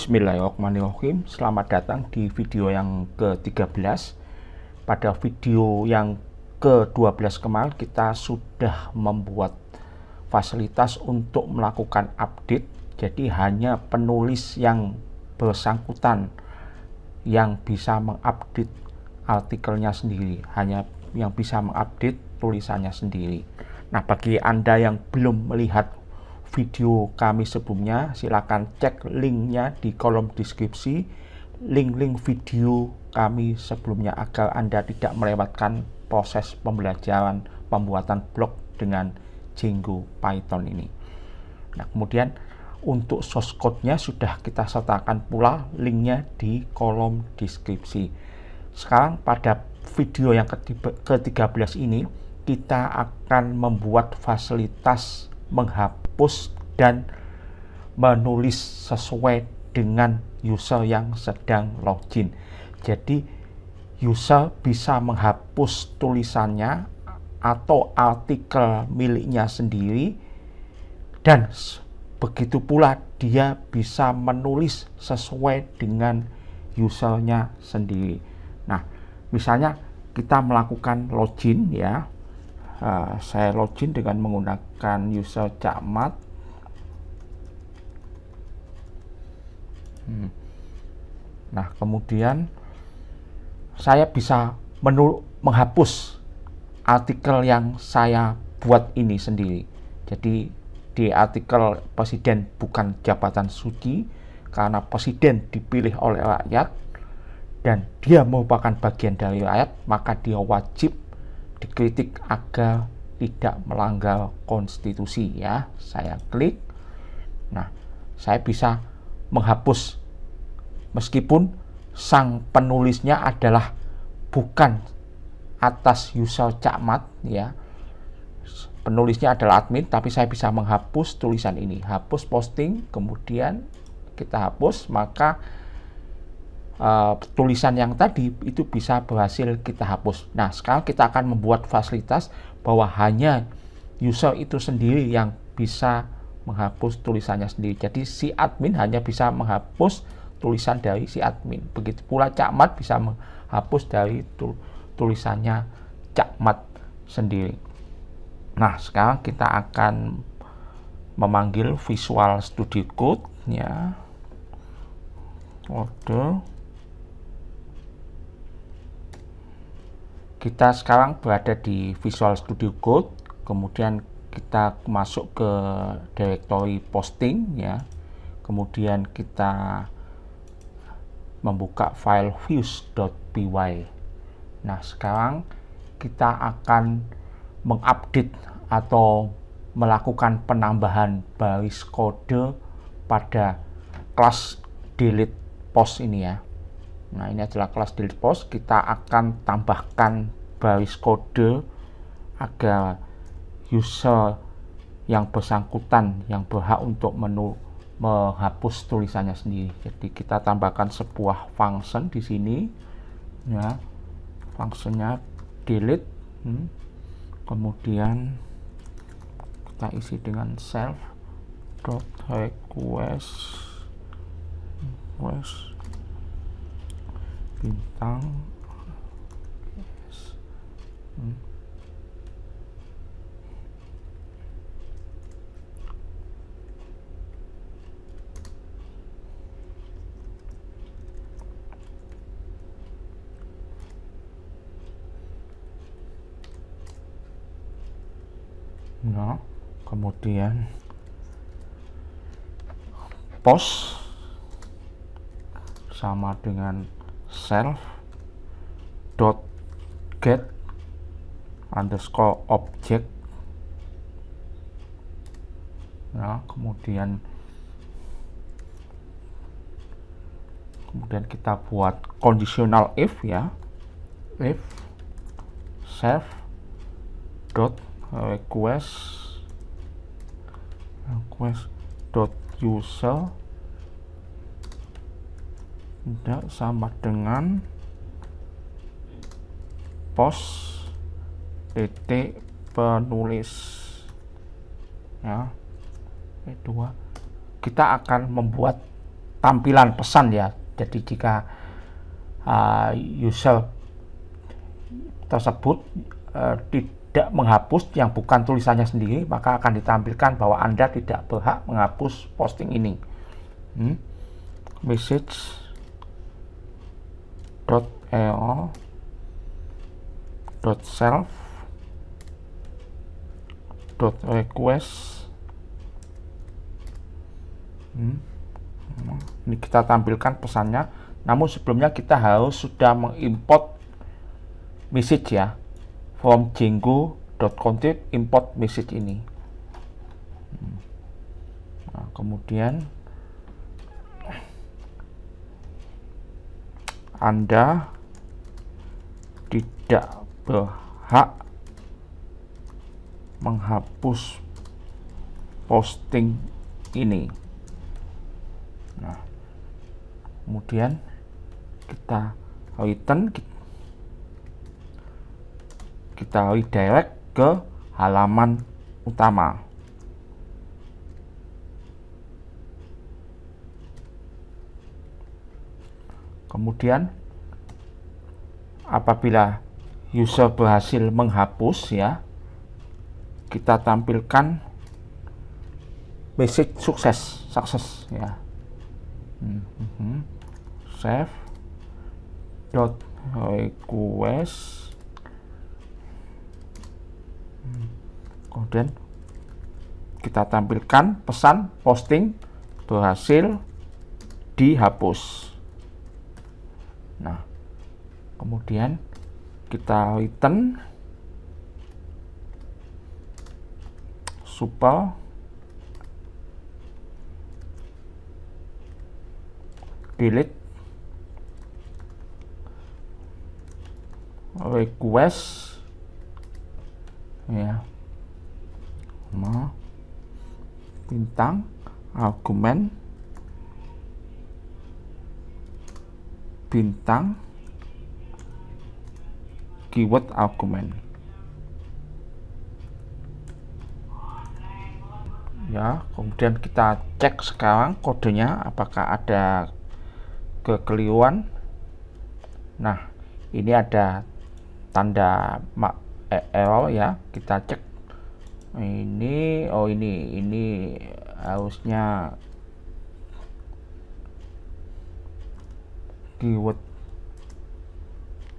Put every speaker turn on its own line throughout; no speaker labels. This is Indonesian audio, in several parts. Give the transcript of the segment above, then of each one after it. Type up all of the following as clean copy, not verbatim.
Bismillahirrahmanirrahim. Selamat datang di video yang ke-13. Pada video yang ke-12 kemarin kita sudah membuat fasilitas untuk melakukan update. Jadi hanya penulis yang bersangkutan yang bisa mengupdate artikelnya sendiri, hanya yang bisa mengupdate tulisannya sendiri. Nah, bagi Anda yang belum melihat video kami sebelumnya, silakan cek linknya di kolom deskripsi, link-link video kami sebelumnya agar Anda tidak melewatkan proses pembelajaran pembuatan blog dengan Django Python ini. Nah, kemudian untuk source code-nya sudah kita sertakan pula linknya di kolom deskripsi. Sekarang pada video yang ke-13 ini kita akan membuat fasilitas menghapus dan menulis sesuai dengan user yang sedang login. Jadi user bisa menghapus tulisannya atau artikel miliknya sendiri, dan begitu pula dia bisa menulis sesuai dengan usernya sendiri. Nah, misalnya kita melakukan login ya. Saya login dengan menggunakan user Cakmat. Nah, kemudian saya bisa menghapus artikel yang saya buat ini sendiri. Jadi di artikel presiden bukan jabatan suci, karena presiden dipilih oleh rakyat dan dia merupakan bagian dari rakyat, maka dia wajib dikritik agar tidak melanggar konstitusi ya. Saya klik. Nah, saya bisa menghapus meskipun sang penulisnya adalah bukan atas user Cakmat ya. Penulisnya adalah admin, tapi saya bisa menghapus tulisan ini. Hapus posting, kemudian kita hapus, maka tulisan yang tadi itu bisa berhasil kita hapus. Nah, sekarang kita akan membuat fasilitas bahwa hanya user itu sendiri yang bisa menghapus tulisannya sendiri. Jadi si admin hanya bisa menghapus tulisan dari si admin. Begitu pula Cakmat bisa menghapus dari tulisannya Cakmat sendiri. Nah, sekarang kita akan memanggil Visual Studio Code ya. Kode. Kita sekarang berada di Visual Studio Code, kemudian kita masuk ke directory posting ya. Kemudian kita membuka file views.py. Nah, sekarang kita akan mengupdate atau melakukan penambahan baris kode pada kelas delete post ini ya. Nah, ini adalah kelas delete post. Kita akan tambahkan baris kode agar user yang bersangkutan yang berhak untuk menghapus tulisannya sendiri. Jadi kita tambahkan sebuah function di sini ya. Fungsinya delete. Kemudian kita isi dengan self.request bintang nah, kemudian post sama dengan self.get underscore object. Nah, kemudian kita buat conditional if ya. If self dot request dot user tidak sama dengan post titik penulis ya. Kedua, kita akan membuat tampilan pesan ya. Jadi jika user tersebut tidak menghapus yang bukan tulisannya sendiri, maka akan ditampilkan bahwa Anda tidak berhak menghapus posting ini. Message.error.self.request. Ini kita tampilkan pesannya. Namun sebelumnya kita harus sudah mengimport message ya, from Django.content import message ini. Nah, kemudian Anda tidak berhak menghapus posting ini. Nah, kemudian kita return, kita redirect ke halaman utama. Kemudian apabila user berhasil menghapus ya, kita tampilkan message success ya. Save .request. Kemudian kita tampilkan pesan posting berhasil dihapus. Nah, kemudian kita return super delete request ya, bintang argumen bintang keyword argumen ya. Kemudian kita cek sekarang kodenya apakah ada kekeliruan. Nah, ini ada tanda error ya, kita cek ini. Oh, ini harusnya keyword.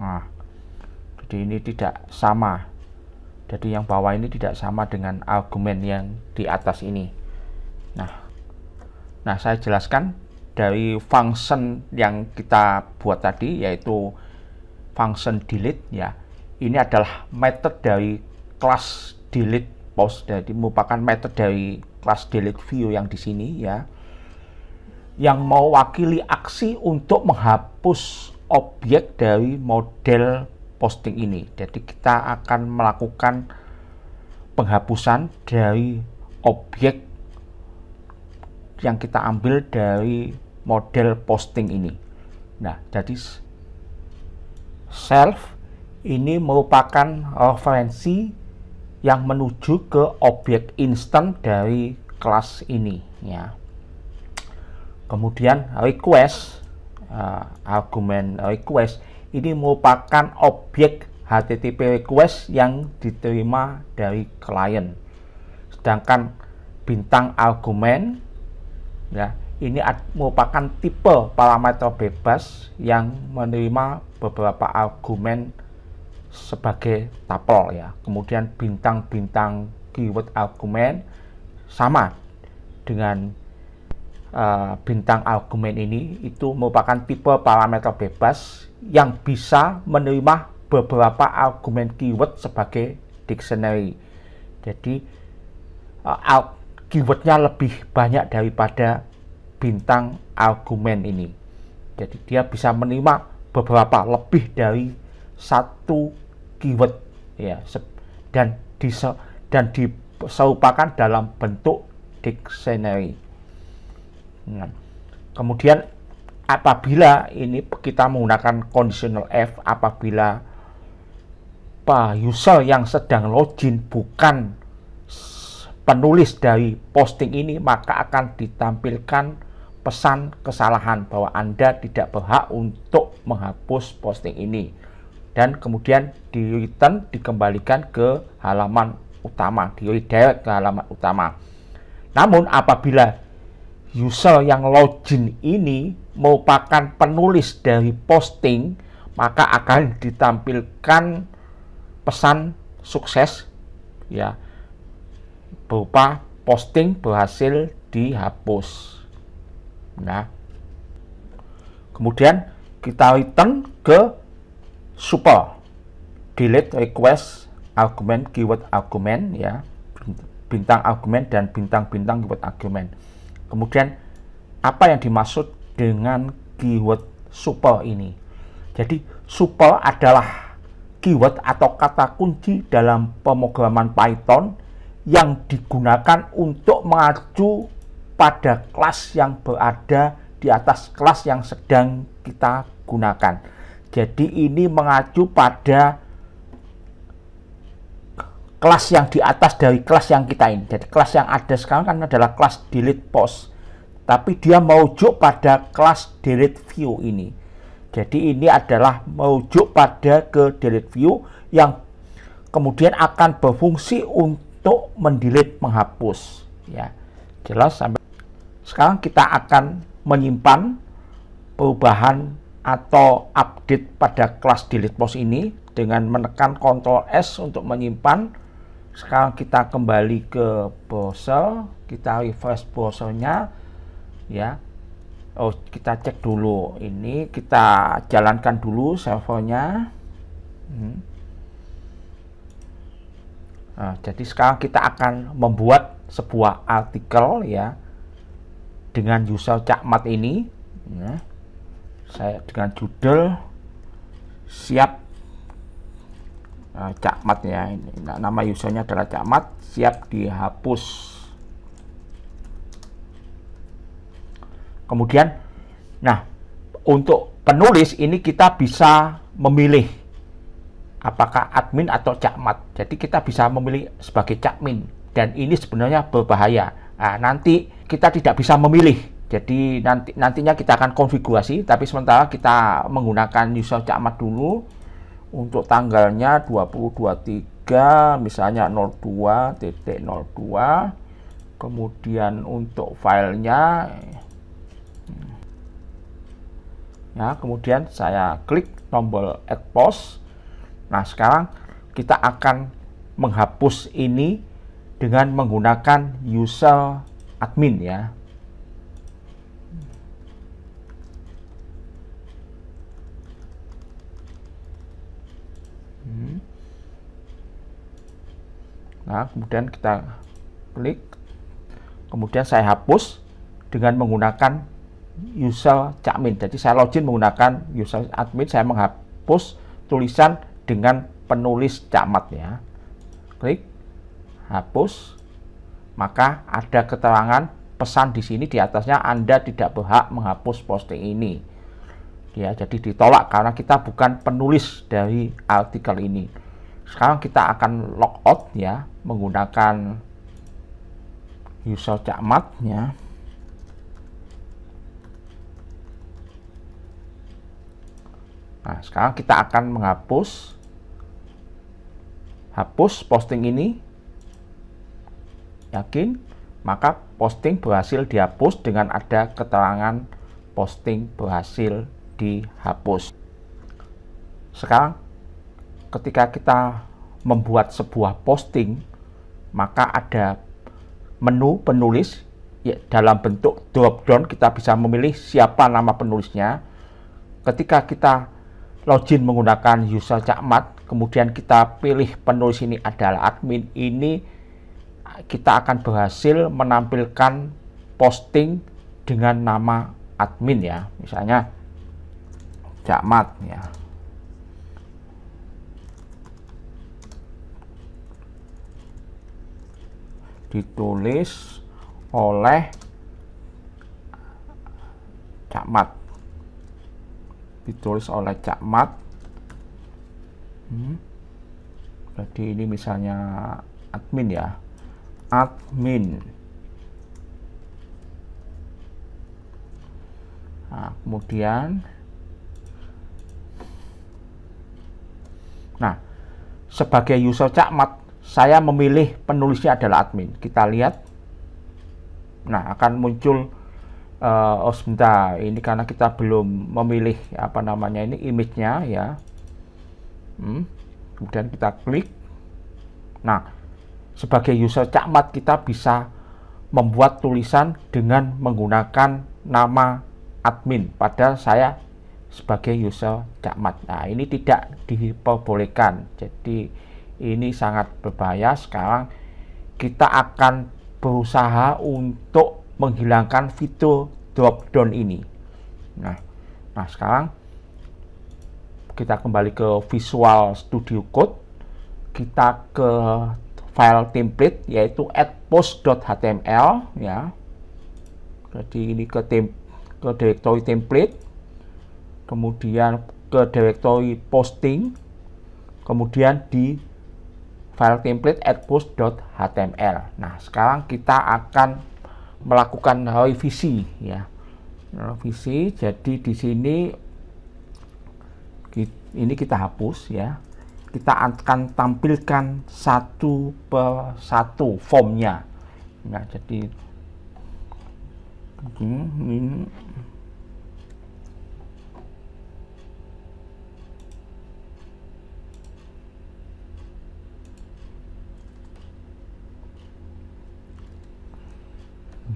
Nah, jadi ini tidak sama. Jadi yang bawah ini tidak sama dengan argumen yang di atas ini. Nah, saya jelaskan dari function yang kita buat tadi, yaitu function delete ya. Ini adalah method dari kelas delete post, jadi merupakan method dari kelas delete view yang di sini ya, yang mewakili aksi untuk menghapus objek dari model posting ini. Jadi kita akan melakukan penghapusan dari objek yang kita ambil dari model posting ini. Nah, jadi self ini merupakan referensi yang menuju ke objek instan dari kelas ini ya. Kemudian request, argumen request ini merupakan objek HTTP request yang diterima dari klien. Sedangkan bintang argumen ya, ini merupakan tipe parameter bebas yang menerima beberapa argumen sebagai tuple ya. Kemudian bintang-bintang keyword argumen sama dengan bintang argumen ini, itu merupakan tipe parameter bebas yang bisa menerima beberapa argumen keyword sebagai dictionary. Jadi keywordnya lebih banyak daripada bintang argumen ini. Jadi dia bisa menerima beberapa lebih dari satu keyword ya, dan diserupakan dalam bentuk dictionary. Nah, kemudian apabila ini kita menggunakan conditional F, apabila user yang sedang login bukan penulis dari posting ini, maka akan ditampilkan pesan kesalahan bahwa Anda tidak berhak untuk menghapus posting ini, dan kemudian di return, dikembalikan ke halaman utama, di redirect ke halaman utama. Namun apabila user yang login ini merupakan penulis dari posting, maka akan ditampilkan pesan sukses ya, berupa posting berhasil dihapus. Nah, kemudian kita return ke super delete request argument keyword argument ya, bintang argument dan bintang-bintang keyword argument. Kemudian apa yang dimaksud dengan keyword super ini? Jadi super adalah keyword atau kata kunci dalam pemrograman Python yang digunakan untuk mengacu pada kelas yang berada di atas kelas yang sedang kita gunakan. Jadi ini mengacu pada kelas yang di atas dari kelas yang kita ini. Jadi kelas yang ada sekarang kan adalah kelas delete post, tapi dia merujuk pada kelas delete view ini. Jadi ini adalah merujuk pada ke delete view yang kemudian akan berfungsi untuk mendelete, menghapus ya. Jelas sampai sekarang kita akan menyimpan perubahan atau update pada kelas delete post ini dengan menekan Ctrl S untuk menyimpan. Sekarang kita kembali ke browser, kita refresh browsernya ya. Oh, kita cek dulu ini, kita jalankan dulu servernya. Nah, jadi sekarang kita akan membuat sebuah artikel ya dengan user Cakmat ini ya. Saya dengan judul siap Cakmat ya, ini nama usernya adalah Cakmat, siap dihapus. Kemudian nah, untuk penulis ini kita bisa memilih apakah admin atau Cakmat. Jadi kita bisa memilih sebagai Cakmin, dan ini sebenarnya berbahaya. Nah, nanti kita tidak bisa memilih. Jadi nantinya kita akan konfigurasi, tapi sementara kita menggunakan user Cakmat dulu. Untuk tanggalnya 2023 misalnya 02.02. Kemudian untuk filenya ya, kemudian saya klik tombol add post. Nah, sekarang kita akan menghapus ini dengan menggunakan user admin ya. Nah, kemudian kita klik, kemudian saya hapus dengan menggunakan user Cakmin. Jadi saya login menggunakan user admin, saya menghapus tulisan dengan penulis Cakmat ya. Klik hapus, maka ada keterangan pesan di sini di atasnya, Anda tidak berhak menghapus posting ini. Ya, jadi ditolak karena kita bukan penulis dari artikel ini. Sekarang kita akan logout ya menggunakan user Cakmat ya. Nah, sekarang kita akan menghapus posting ini. Yakin? Maka posting berhasil dihapus dengan ada keterangan posting berhasil dihapus. Sekarang ketika kita membuat sebuah posting, maka ada menu penulis ya, dalam bentuk drop down kita bisa memilih siapa nama penulisnya. Ketika kita login menggunakan user Cakmat, kemudian kita pilih penulis ini adalah admin, ini kita akan berhasil menampilkan posting dengan nama admin ya, misalnya Cakmat ya. Ditulis oleh Cakmat. Ditulis oleh Cakmat. Jadi ini misalnya admin ya. Admin. Nah, kemudian sebagai user Cakmat, saya memilih penulisnya adalah admin. Kita lihat. Nah, akan muncul oh sebentar, ini karena kita belum memilih apa namanya ini image-nya ya. Kemudian kita klik. Nah, sebagai user Cakmat kita bisa membuat tulisan dengan menggunakan nama admin, padahal saya sebagai user Cakmat. Nah, ini tidak diperbolehkan. Jadi ini sangat berbahaya. Sekarang kita akan berusaha untuk menghilangkan fitur drop down ini. Nah, sekarang kita kembali ke Visual Studio Code. Kita ke file template yaitu add-post.html ya. Jadi ini ke directory template, kemudian ke directory posting, kemudian di file template add-post.html. Nah, sekarang kita akan melakukan revisi ya. Revisi. Jadi di sini ini kita hapus ya. Kita akan tampilkan satu per satu formnya. Nah, jadi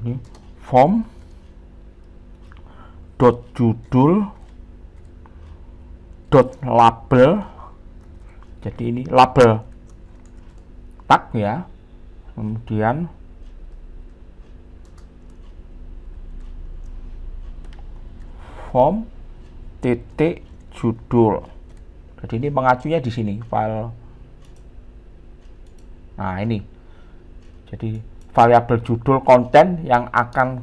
ini form .judul .label. Jadi ini label tag ya. Kemudian form titik judul. Jadi ini mengacunya di sini file. Nah, ini. Jadi variabel judul konten yang akan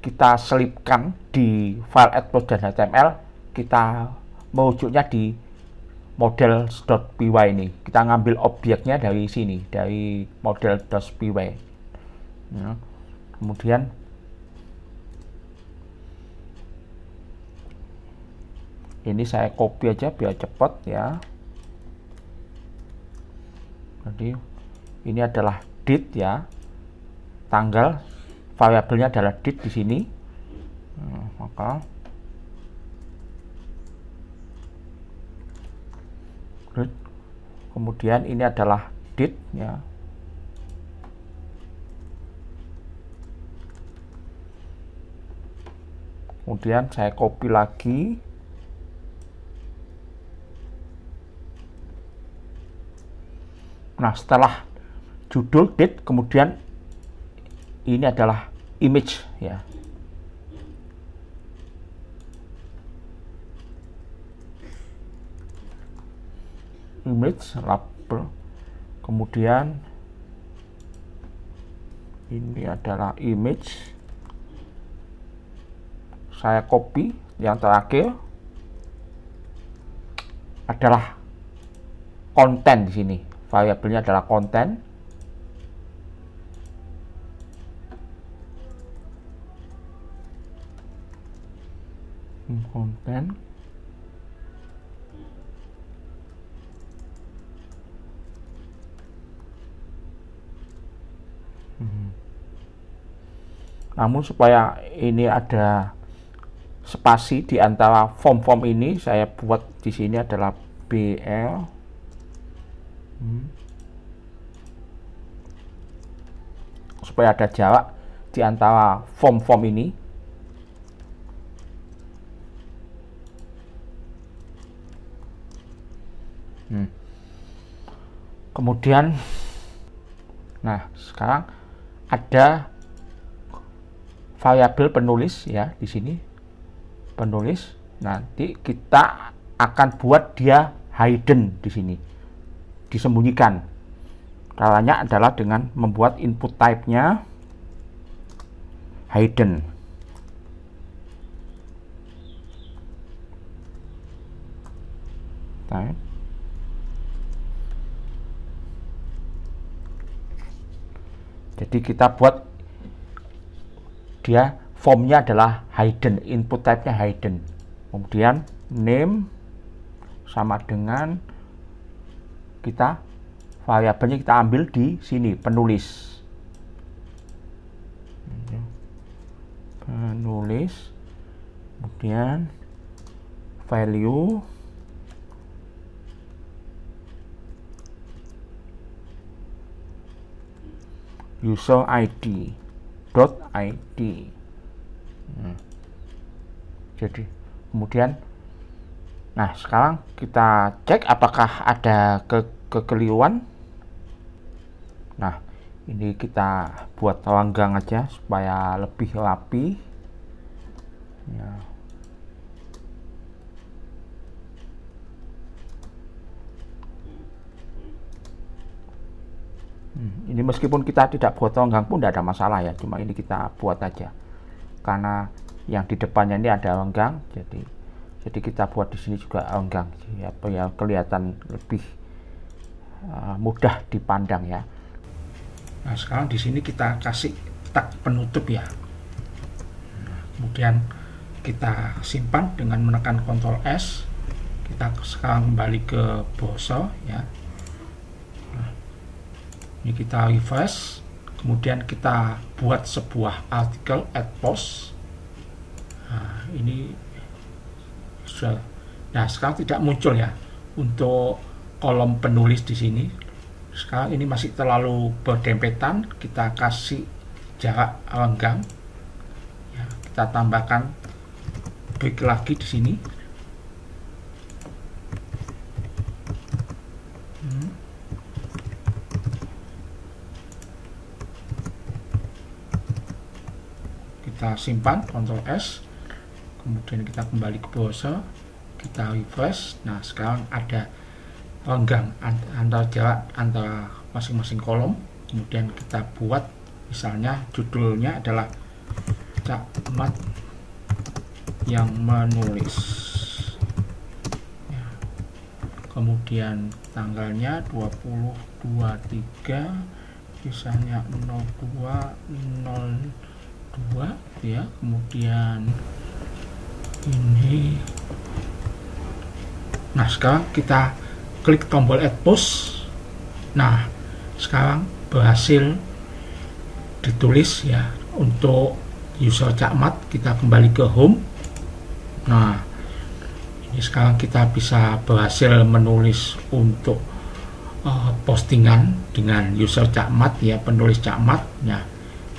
kita selipkan di file add-post.html, kita merujuknya di model.py ini. Kita ngambil objeknya dari sini, dari model.py. Ya. Kemudian ini saya copy aja biar cepat ya. Jadi ini adalah date ya, tanggal, variabelnya adalah date di sini. Maka kemudian ini adalah date ya. Kemudian saya copy lagi. Nah, setelah judul, date, kemudian ini adalah image ya. Image label, kemudian ini adalah image. Saya copy. Yang terakhir adalah konten di sini. Variabelnya adalah konten. Konten. Namun supaya ini ada spasi di antara form-form ini, saya buat di sini adalah BL. Supaya ada jarak di antara form-form ini. Kemudian, nah sekarang ada variabel penulis ya di sini, penulis. Nanti kita akan buat dia hidden di sini, disembunyikan. Caranya adalah dengan membuat input type-nya hidden. Type. Jadi kita buat dia formnya adalah hidden, input type-nya hidden. Kemudian name sama dengan kita variabelnya kita ambil di sini, penulis. Kemudian value user ID dot id. Jadi kemudian, nah sekarang kita cek apakah ada kekeliruan. Nah ini kita buat renggang aja supaya lebih rapi ya. Ini meskipun kita tidak buat renggang pun tidak ada masalah ya, cuma ini kita buat aja karena yang di depannya ini ada renggang, jadi kita buat di sini juga renggang ya, kelihatan lebih mudah dipandang ya. Nah sekarang di sini kita kasih tag penutup ya. Nah, kemudian kita simpan dengan menekan Ctrl S. Kita sekarang kembali ke browser ya. Nah, ini kita refresh. Kemudian kita buat sebuah artikel add post. Nah, ini sudah. Nah sekarang tidak muncul ya untuk kolom penulis di sini. Sekarang ini masih terlalu berdempetan, kita kasih jarak renggang ya, kita tambahkan break lagi di sini. Kita simpan Ctrl S, kemudian kita kembali ke browser, kita refresh. Nah sekarang ada renggang antara jarak antara masing-masing kolom. Kemudian kita buat misalnya judulnya adalah Cakmat yang menulis ya. Kemudian tanggalnya 2023, misalnya 0202 ya. Kemudian ini. Nah sekarang kita klik tombol add post. Nah sekarang berhasil ditulis ya untuk user Cakmat. Kita kembali ke home. Nah ini sekarang kita bisa berhasil menulis untuk postingan dengan user Cakmat ya, penulis Cakmat. Nah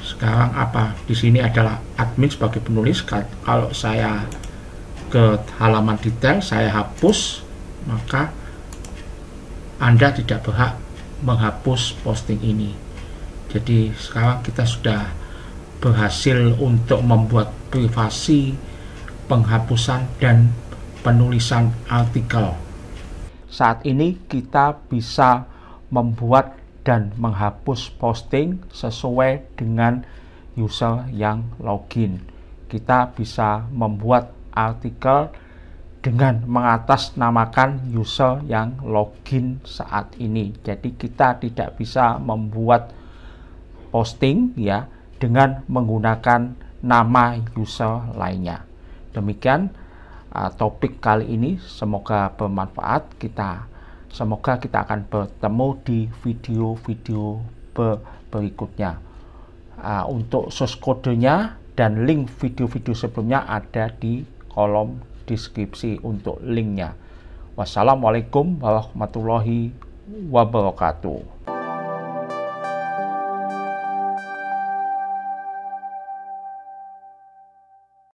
sekarang apa di sini adalah admin sebagai penulis. Kalau saya ke halaman detail saya hapus, maka Anda tidak berhak menghapus posting ini. Jadi sekarang kita sudah berhasil untuk membuat privasi, penghapusan dan penulisan artikel. Saat ini kita bisa membuat dan menghapus posting sesuai dengan user yang login. Kita bisa membuat artikel dengan mengatasnamakan user yang login saat ini. Jadi kita tidak bisa membuat posting ya dengan menggunakan nama user lainnya. Demikian topik kali ini, semoga bermanfaat. Semoga kita akan bertemu di video-video berikutnya. Untuk source kodenya dan link video-video sebelumnya ada di kolom deskripsi untuk linknya. Wassalamualaikum warahmatullahi wabarakatuh.